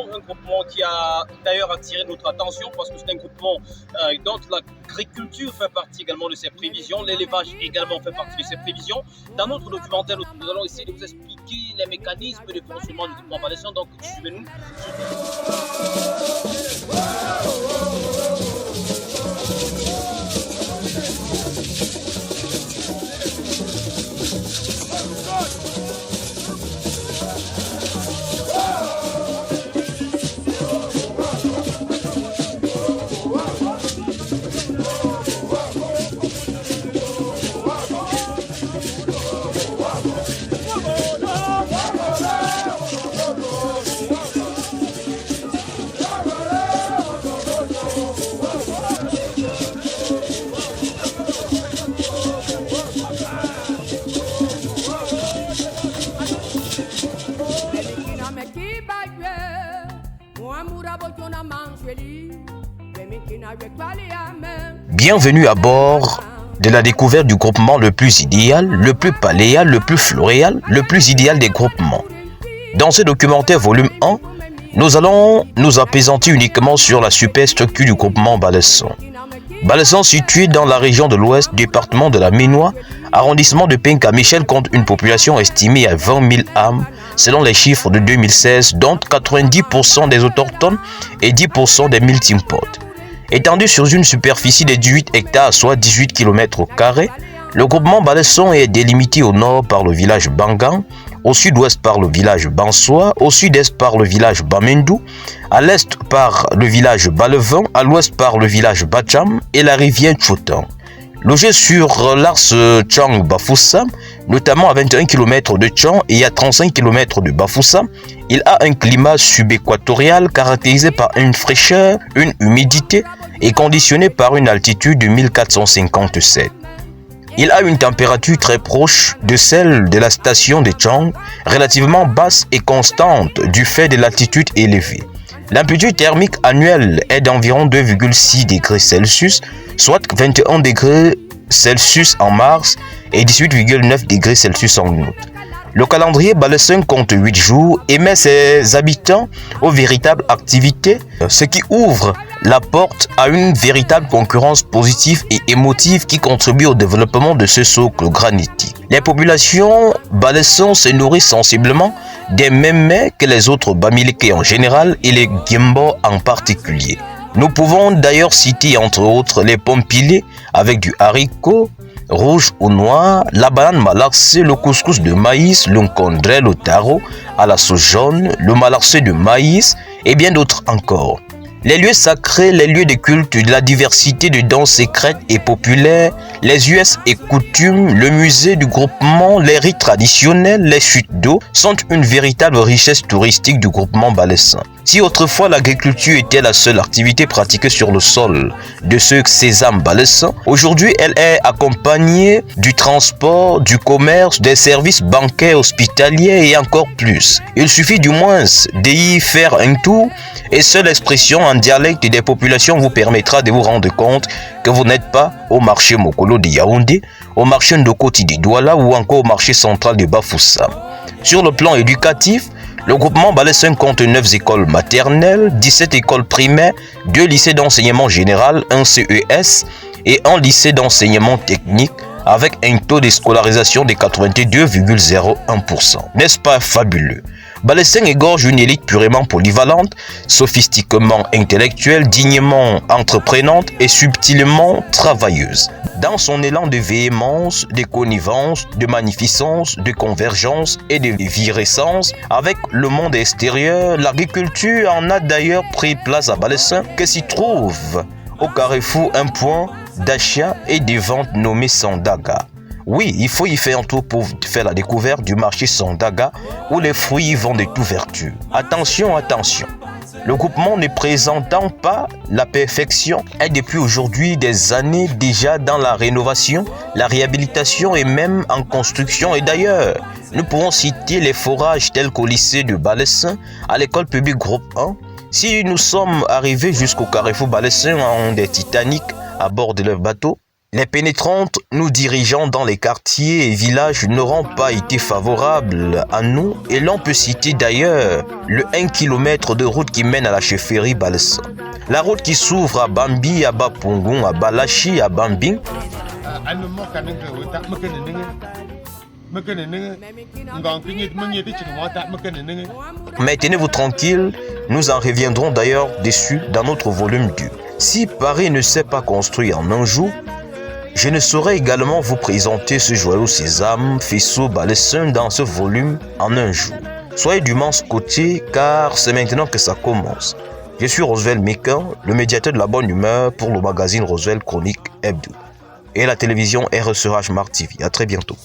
un groupement qui a d'ailleurs attiré notre attention parce que c'est un groupement dont l'agriculture fait partie également de ses prévisions, l'élevage également fait partie de ses prévisions. Dans notre documentaire, nous allons essayer de vous expliquer les mécanismes de fonctionnement du groupement Balesson, donc suivez-nous. Bienvenue à bord de la découverte du groupement le plus idéal, le plus paléal, le plus floréal, le plus idéal des groupements. Dans ce documentaire volume 1, nous allons nous appesantir uniquement sur la superstructure du groupement Balesson. Balesson, situé dans la région de l'Ouest, département de la Ménois, arrondissement de Penka-Michel, compte une population estimée à 20 000 âmes, selon les chiffres de 2016, dont 90% des autochtones et 10% des multimpotes. Étendu sur une superficie de 18 hectares, soit 18 km², le groupement Balesson est délimité au nord par le village Bangan, au sud-ouest par le village Bansoa, au sud-est par le village Bamendou, à l'est par le village Balevin, à l'ouest par le village Bacham et la rivière Tchoutan. Logé sur l'arse Tchang-Bafoussam, notamment à 21 km de Tchang et à 35 km de Bafoussam, il a un climat subéquatorial caractérisé par une fraîcheur, une humidité et conditionné par une altitude de 1457. Il a une température très proche de celle de la station de Tchang, relativement basse et constante du fait de l'altitude élevée. L'amplitude thermique annuelle est d'environ 2,6 degrés Celsius, soit 21 degrés Celsius en mars et 18,9 degrés Celsius en août. Le calendrier Balesson compte 8 jours et met ses habitants aux véritables activités, ce qui ouvre la porte à une véritable concurrence positive et émotive qui contribue au développement de ce socle granitique. Les populations Balesson se nourrissent sensiblement des mêmes mets que les autres Bamileke en général et les Giembo en particulier. Nous pouvons d'ailleurs citer entre autres les pommes pilées avec du haricot rouge ou noir, la banane malaxée, le couscous de maïs, le nkondré, le taro à la sauce jaune, le malaxé de maïs et bien d'autres encore. Les lieux sacrés, les lieux de culte, de la diversité de danses secrètes et populaires, les us et coutumes, le musée du groupement, les rites traditionnels, les chutes d'eau sont une véritable richesse touristique du groupement Balesson. Si autrefois l'agriculture était la seule activité pratiquée sur le sol de ce sésame Balesson, aujourd'hui elle est accompagnée du transport, du commerce, des services bancaires, hospitaliers et encore plus. Il suffit du moins d'y faire un tour et seule expression en dialecte des populations vous permettra de vous rendre compte que vous n'êtes pas au marché Mokolo de Yaoundé, au marché Ndokoti de Douala ou encore au marché central de Bafoussam. Sur le plan éducatif, le groupement Balesson compte 9 écoles maternelles, 17 écoles primaires, 2 lycées d'enseignement général, un CES et un lycée d'enseignement technique avec un taux de scolarisation de 82,01%. N'est-ce pas fabuleux? Balesson égorge une élite purement polyvalente, sophistiquement intellectuelle, dignement entreprenante et subtilement travailleuse. Dans son élan de véhémence, de connivence, de magnificence, de convergence et de virescence avec le monde extérieur, l'agriculture en a d'ailleurs pris place à Balesson que s'y trouve au carrefour un point d'achat et de vente nommé Sandaga. Oui, il faut y faire un tour pour faire la découverte du marché Sandaga où les fruits vont de toute vertu. Attention, attention. Le groupement ne présentant pas la perfection est depuis aujourd'hui des années déjà dans la rénovation, la réhabilitation et même en construction. Et d'ailleurs, nous pouvons citer les forages tels qu'au lycée de Balesson, à l'école publique groupe 1. Si nous sommes arrivés jusqu'au carrefour Balesson en des Titanic à bord de leur bateau, Les pénétrantes nous dirigeant dans les quartiers et villages n'auront pas été favorables à nous et l'on peut citer d'ailleurs le 1 km de route qui mène à la chefferie Balsa. La route qui s'ouvre à Bambi, à Bapungung, à Balachi, à Bambing. Mais tenez-vous tranquille, nous en reviendrons d'ailleurs dessus dans notre volume 2. Si Paris ne s'est pas construit en un jour, je ne saurais également vous présenter ce joyau sésame, faisceau balessin dans ce volume en un jour. Soyez du manche côté car c'est maintenant que ça commence. Je suis Roswell Mekan, le médiateur de la bonne humeur pour le magazine Roswell Chronique Hebdo. Et la télévision RSH Smart TV. À très bientôt.